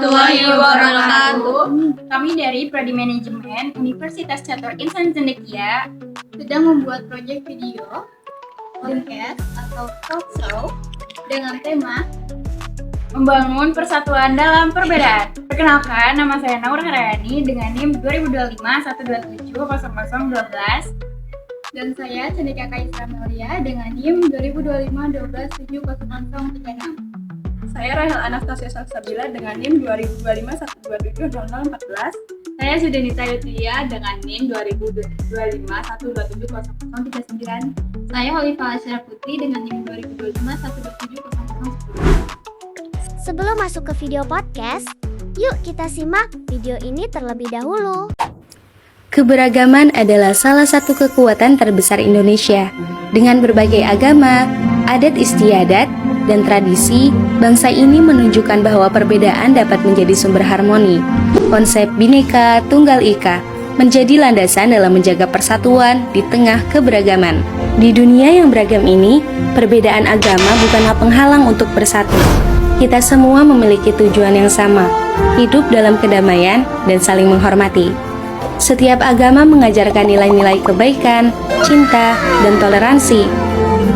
warahmatullahi wabarakatuh. Kami dari Prodi Manajemen Universitas Catur Insan Cendekia Sedang membuat proyek video podcast atau talk show dengan tema membangun persatuan dalam perbedaan. Perkenalkan, nama saya Naura Haryani dengan NIM 2025-127-0012. dan saya Cendekia Kaisra Melia dengan NIM 2025-12-70036. Saya Rahel Anastasia Salsabila dengan NIM 2025-127-0014. Saya Sudenita Yutria dengan NIM 2025-127-0039. Saya Holifah Asyara Putri dengan NIM 2025-127-0010. Sebelum masuk ke video podcast, yuk kita simak video ini terlebih dahulu. Keberagaman adalah salah satu kekuatan terbesar Indonesia. Dengan berbagai agama, adat istiadat, dan tradisi, bangsa ini menunjukkan bahwa perbedaan dapat menjadi sumber harmoni. Konsep Bhinneka Tunggal Ika menjadi landasan dalam menjaga persatuan di tengah keberagaman. Di dunia yang beragam ini, perbedaan agama bukanlah penghalang untuk bersatu. Kita semua memiliki tujuan yang sama, hidup dalam kedamaian dan saling menghormati. Setiap agama mengajarkan nilai-nilai kebaikan, cinta, dan toleransi.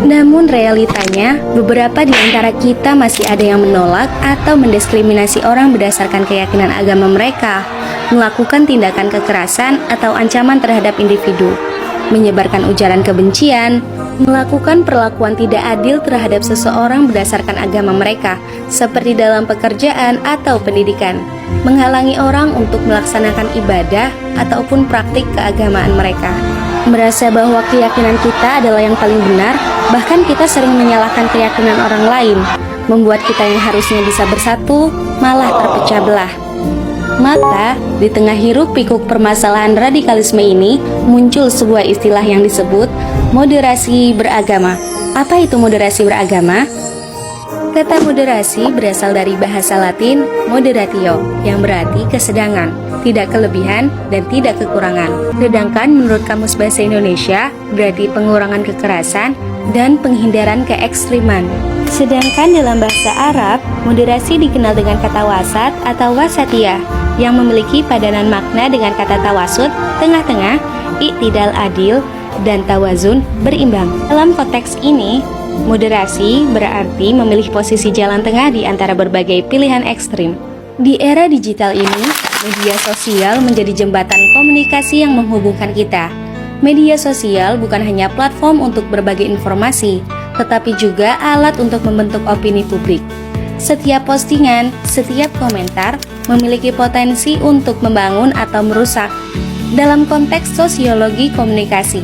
Namun realitanya, beberapa di antara kita masih ada yang menolak atau mendiskriminasi orang berdasarkan keyakinan agama mereka, melakukan tindakan kekerasan atau ancaman terhadap individu, menyebarkan ujaran kebencian, melakukan perlakuan tidak adil terhadap seseorang berdasarkan agama mereka, seperti dalam pekerjaan atau pendidikan, menghalangi orang untuk melaksanakan ibadah ataupun praktik keagamaan mereka. Merasa bahwa keyakinan kita adalah yang paling benar, bahkan kita sering menyalahkan keyakinan orang lain, membuat kita yang harusnya bisa bersatu malah terpecah belah. Maka, di tengah hiruk pikuk permasalahan radikalisme ini, muncul sebuah istilah yang disebut moderasi beragama. Apa itu moderasi beragama? Kata moderasi berasal dari bahasa Latin moderatio, yang berarti kesedangan, tidak kelebihan dan tidak kekurangan. Sedangkan menurut Kamus Bahasa Indonesia, berarti pengurangan kekerasan dan penghindaran keekstriman. Sedangkan dalam bahasa Arab, moderasi dikenal dengan kata wasat atau wasatiyah, yang memiliki padanan makna dengan kata tawasud, tengah-tengah, iktidal adil, dan tawazun, berimbang. Dalam konteks ini, moderasi berarti memilih posisi jalan tengah di antara berbagai pilihan ekstrim. Di era digital ini, media sosial menjadi jembatan komunikasi yang menghubungkan kita. Media sosial bukan hanya platform untuk berbagi informasi, tetapi juga alat untuk membentuk opini publik. Setiap postingan, setiap komentar memiliki potensi untuk membangun atau merusak. Dalam konteks sosiologi komunikasi,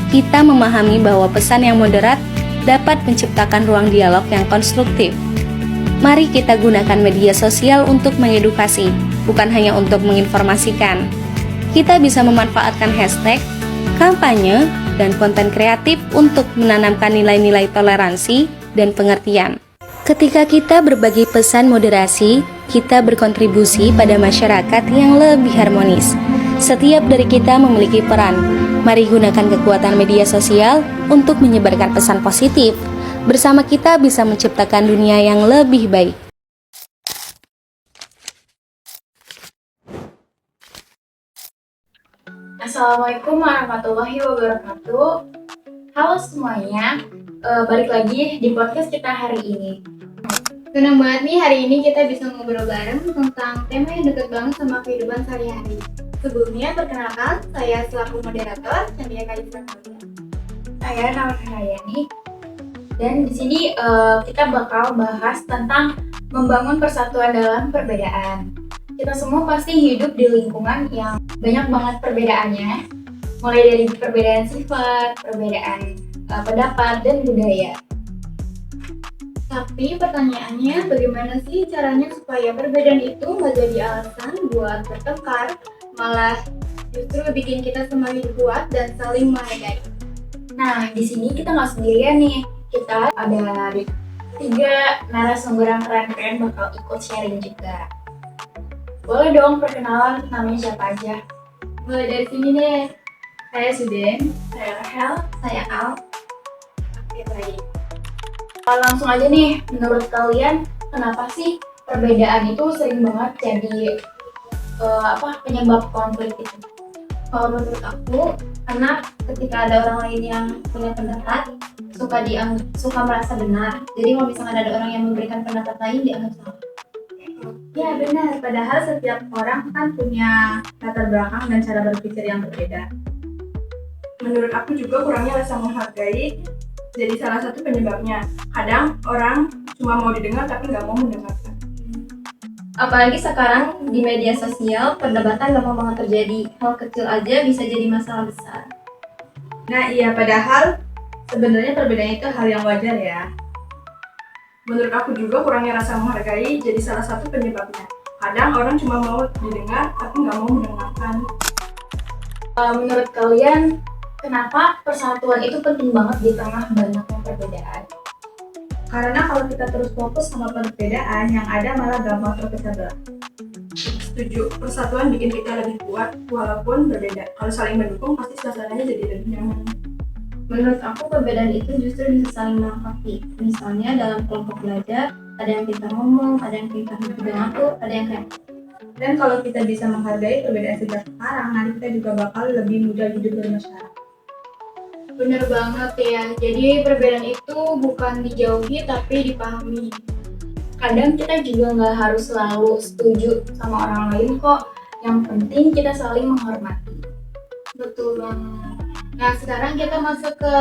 kita memahami bahwa pesan yang moderat dapat menciptakan ruang dialog yang konstruktif. Mari kita gunakan media sosial untuk mengedukasi, bukan hanya untuk menginformasikan. Kita bisa memanfaatkan hashtag, kampanye, dan konten kreatif untuk menanamkan nilai-nilai toleransi dan pengertian. Ketika kita berbagi pesan moderasi, kita berkontribusi pada masyarakat yang lebih harmonis. Setiap dari kita memiliki peran. Mari gunakan kekuatan media sosial untuk menyebarkan pesan positif. Bersama kita bisa menciptakan dunia yang lebih baik. Assalamualaikum warahmatullahi wabarakatuh. Halo semuanya, balik lagi di podcast kita hari ini. Senang banget nih hari ini kita bisa ngobrol bareng tentang tema yang dekat banget sama kehidupan sehari-hari. Sebelumnya perkenalkan, saya selaku moderator Cendekia Kaisra Melia. Saya Naura Haryani. Dan di sini kita bakal bahas tentang membangun persatuan dalam perbedaan. Kita semua pasti hidup di lingkungan yang banyak banget perbedaannya, mulai dari perbedaan sifat, perbedaan pendapat, dan budaya. Tapi pertanyaannya, bagaimana sih caranya supaya perbedaan itu nggak jadi alasan buat bertengkar, malah justru bikin kita semakin kuat dan saling menghargai. Nah, di sini kita nggak sendirian nih. Kita ada 3 narasumber yang keren-keren bakal ikut sharing juga. Boleh dong perkenalan namanya siapa aja? Mulai dari sini deh. Saya Suden, Saya Rahel, saya Al. Oke, baik. Langsung aja nih, menurut kalian kenapa sih perbedaan itu sering banget jadi penyebab konflik itu? Kalau menurut aku, karena ketika ada orang lain yang punya pendapat, suka merasa benar. Jadi kalau misalkan ada orang yang memberikan pendapat lain, dianggap salah. Ya benar, padahal setiap orang kan punya latar belakang dan cara berpikir yang berbeda. Menurut aku juga kurangnya rasa menghargai jadi salah satu penyebabnya. Kadang orang cuma mau didengar tapi nggak mau mendengarkan. Apalagi sekarang di media sosial, perdebatan gampang banget terjadi. Hal kecil aja bisa jadi masalah besar. Nah iya, padahal sebenarnya perbedaan itu hal yang wajar ya. Menurut aku juga kurangnya rasa menghargai jadi salah satu penyebabnya. Kadang orang cuma mau didengar tapi nggak mau mendengarkan. Menurut kalian, kenapa persatuan itu penting banget di tengah banyaknya perbedaan? Karena kalau kita terus fokus sama perbedaan, yang ada malah gampang terpecah belah. Setuju, persatuan bikin kita lebih kuat walaupun berbeda. Kalau saling mendukung, pasti suasananya jadi lebih nyaman. Menurut aku, perbedaan itu justru bisa saling melengkapi. Misalnya dalam kelompok belajar, ada yang pintar ngomong, ada yang pintar mengatur, ada yang kreatif. Dan kalau kita bisa menghargai perbedaan sejak sekarang, nanti kita juga bakal lebih mudah hidup bermasyarakat. Bener banget ya, jadi perbedaan itu bukan dijauhi tapi dipahami. Kadang kita juga nggak harus selalu setuju sama orang lain kok. Yang penting kita saling menghormati. Betul banget. Nah sekarang kita masuk ke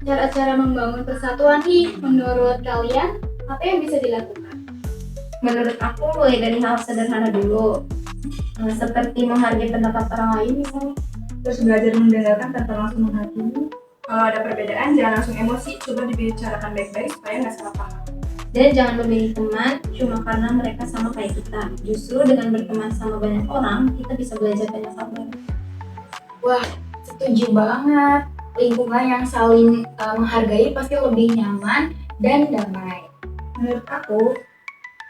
cara-cara membangun persatuan nih. Menurut kalian, apa yang bisa dilakukan? Menurut aku mulai dari hal sederhana dulu. Seperti menghargai pendapat orang lain misalnya. Terus belajar mendengarkan tanpa langsung menghakimi. Kalau ada perbedaan, jangan langsung emosi, coba dibicarakan baik-baik supaya nggak salah paham. Dan jangan memilih teman cuma karena mereka sama kayak kita. Justru dengan berteman sama banyak orang, kita bisa belajar banyak hal baru. Wah, setuju banget. Lingkungan yang saling menghargai pasti lebih nyaman dan damai. Menurut aku,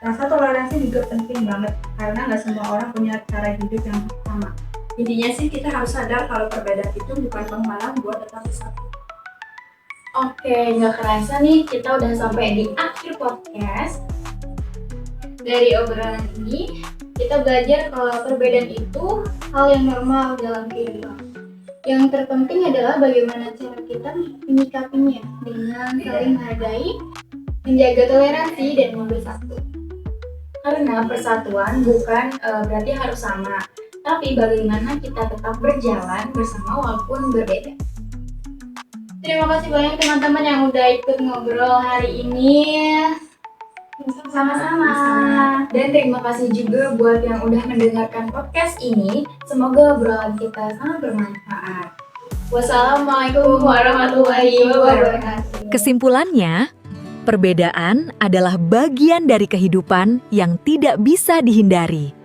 rasa toleransi juga penting banget karena nggak semua orang punya cara hidup yang sama. Intinya sih kita harus sadar kalau perbedaan itu bukan penghalang buat tetap bersatu. Oke, nggak kerasa nih kita udah sampai di akhir podcast. Dari obrolan ini, kita belajar kalau perbedaan itu hal yang normal dalam kehidupan. Yang terpenting adalah bagaimana cara kita menyikapinya dengan saling menghargai, menjaga toleransi, dan bersatu. Karena persatuan bukan berarti harus sama, tapi bagaimana kita tetap berjalan bersama walaupun berbeda. Terima kasih banyak teman-teman yang udah ikut ngobrol hari ini. Sama-sama. Dan terima kasih juga buat yang udah mendengarkan podcast ini. Semoga obrolan kita sangat bermanfaat. Wassalamualaikum warahmatullahi wabarakatuh. Kesimpulannya, perbedaan adalah bagian dari kehidupan yang tidak bisa dihindari.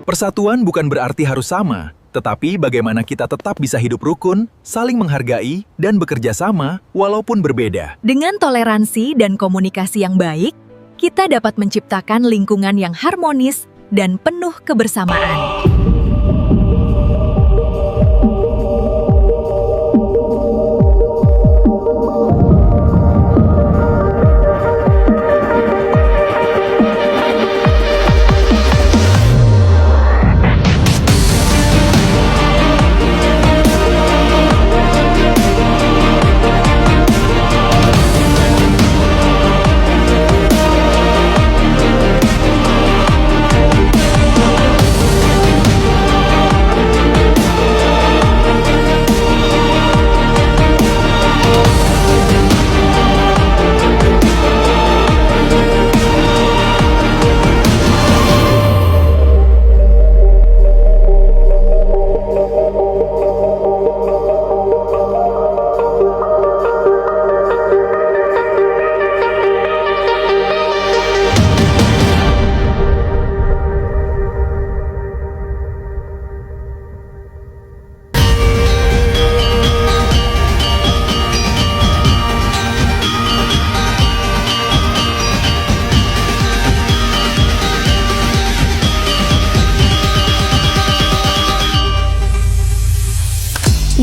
Persatuan bukan berarti harus sama, tetapi bagaimana kita tetap bisa hidup rukun, saling menghargai, dan bekerja sama walaupun berbeda. Dengan toleransi dan komunikasi yang baik, kita dapat menciptakan lingkungan yang harmonis dan penuh kebersamaan.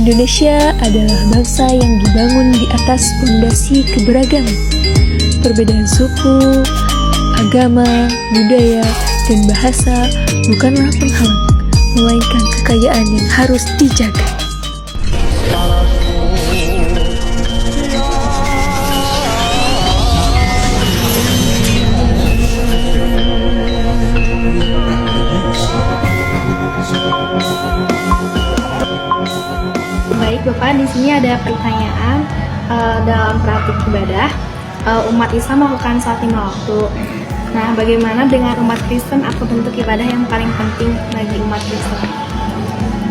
Indonesia adalah bangsa yang dibangun di atas fondasi keberagaman. Perbedaan suku, agama, budaya, dan bahasa bukanlah penghalang, melainkan kekayaan yang harus dijaga. Baik Bapak, di sini ada pertanyaan dalam praktik ibadah. Umat Islam melakukan sholat 5 waktu. Nah, bagaimana dengan umat Kristen? Apa bentuk ibadah yang paling penting bagi umat Kristen?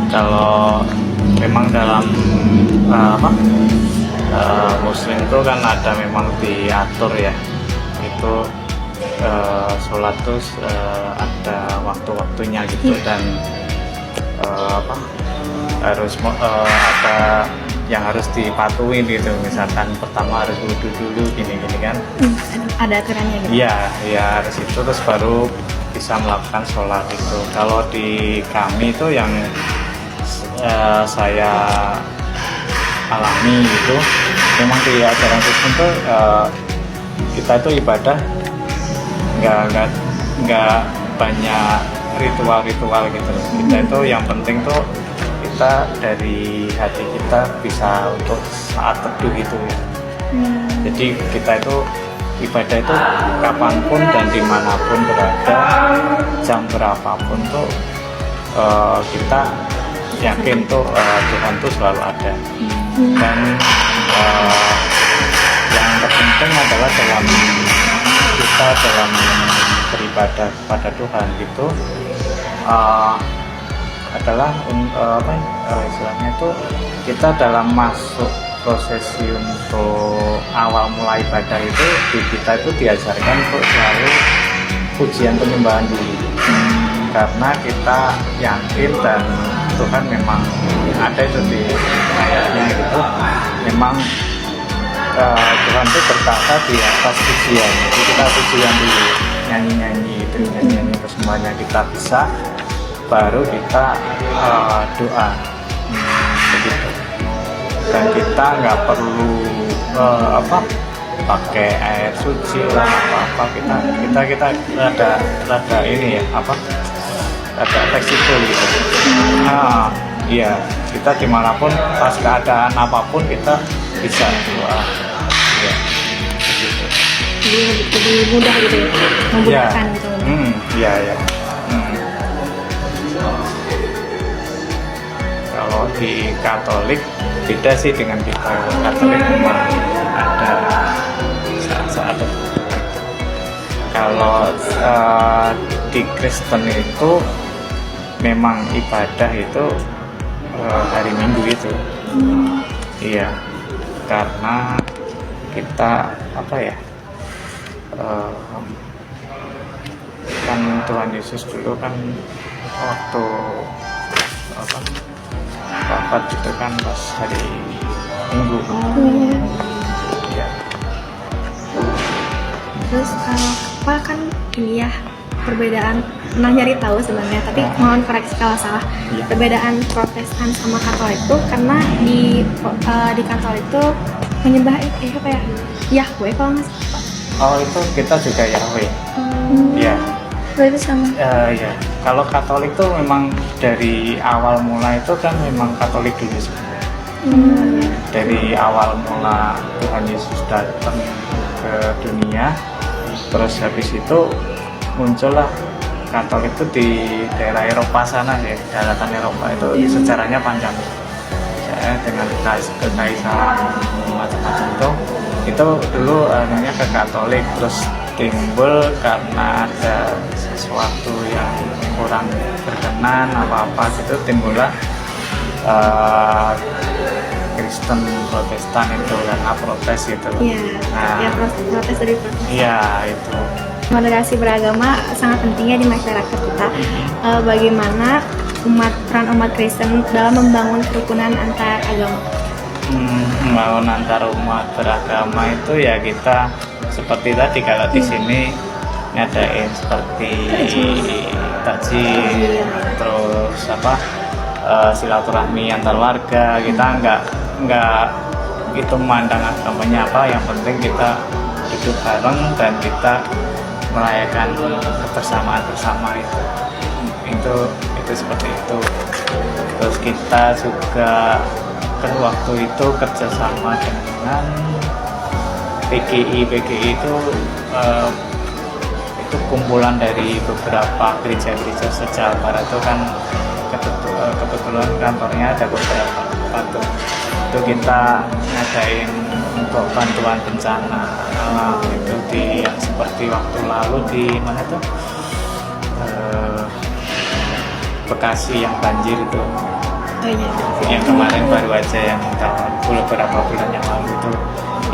Kalau memang dalam Muslim itu kan ada memang diatur ya, itu sholat tuh ada waktu-waktunya gitu, dan harus ada yang harus dipatuhin gitu. Misalkan pertama harus wudhu dulu gini-gini kan. Ada aturannya gitu? Iya, ya harus itu, terus baru bisa melakukan sholat itu. Kalau di kami itu yang saya alami itu, memang di ajaran Kristen tuh kita itu ibadah nggak banyak ritual-ritual gitu. Kita itu yang penting tuh kita dari hati kita bisa untuk saat teduh itu ya. Jadi kita itu ibadah itu kapanpun dan dimanapun berada, jam berapapun tuh kita yakin tuh Tuhan tuh selalu ada. Dan yang terpenting adalah dalam beribadah kepada Tuhan itu adalah istilahnya itu kita dalam masuk prosesi untuk awal mulai ibadah itu, kita itu diajarkan untuk selalu pujian penyembahan dulu, karena kita yakin dan Tuhan memang ada itu di ayatnya gitu, memang Tuhan itu berkata di atas pujian. Jadi kita pujian dulu, nyanyi-nyanyi itu, nyanyi-nyanyi semuanya kita bisa, baru kita doa begitu. Dan kita nggak perlu pakai air suci lah apa, kita ada ini ya ada fleksibel gitu. Nah iya, kita dimanapun pas keadaan apapun kita bisa doa ya, begitu. Jadi lebih mudah gitu ya, memudahkan gitu. Iya ya. Kalau di Katolik beda sih dengan kita. Katolik memang ada saat-saat. Kalau di Kristen itu memang ibadah itu hari Minggu itu. Iya, karena kita kan Tuhan Yesus dulu kan waktu wafat itu kan pas hari Minggu. Ya. Terus apa kan ini ya perbedaan, pernah nyari tahu sebenarnya, tapi mohon koreksi kalau salah. Perbedaan Protestan sama Katolik itu karena di Katolik itu menyembah Yahweh kalau nggak salah. Oh itu kita juga Yahweh. Iya. Itu sama. Ya. Kalau Katolik tuh memang dari awal mula itu kan memang Katolik dulu sebenarnya. Dari awal mula Tuhan Yesus datang ke dunia, terus habis itu muncullah Katolik itu di daerah Eropa sana ya, daratan Eropa itu sejarahnya panjang. Ya, dengan kekaisaran macam-macam itu dulu namanya ke Katolik, terus timbul karena ada sesuatu yang kurang berkenan apa gitu, timbullah Kristen Protestan itu karena protes gitu. Iya. Ya protes dari protes. Iya itu. Moderasi beragama sangat pentingnya di masyarakat kita. Bagaimana peran umat Kristen dalam membangun kerukunan antar agama? Membangun antar umat beragama itu ya kita seperti tadi kalau di sini ngadain seperti takjil, terus silaturahmi antar warga. Kita nggak itu memandang agamanya apa, yang penting kita duduk bareng dan kita merayakan kebersamaan bersama itu seperti itu. Terus kita juga kan waktu itu kerjasama dengan PGI itu kumpulan dari beberapa gereja-gereja se-Jawa Barat itu kan kebetulan kantornya ada beberapa tempat itu kita ngadain untuk bantuan bencana alam itu di yang seperti waktu lalu di mana tuh Bekasi yang banjir itu. Yang kemarin baru aja yang beberapa bulan yang lalu itu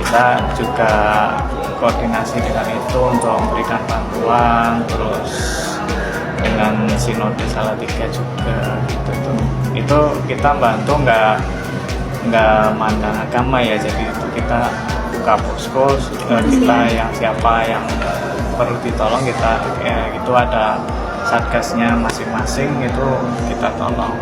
kita juga koordinasi dengan itu untuk memberikan bantuan, terus dengan Sinode Salatiga juga gitu. Itu kita bantu nggak mandang agama ya, jadi itu kita buka posko kita yang siapa yang perlu ditolong kita ya, itu ada satgasnya masing-masing itu kita tolong.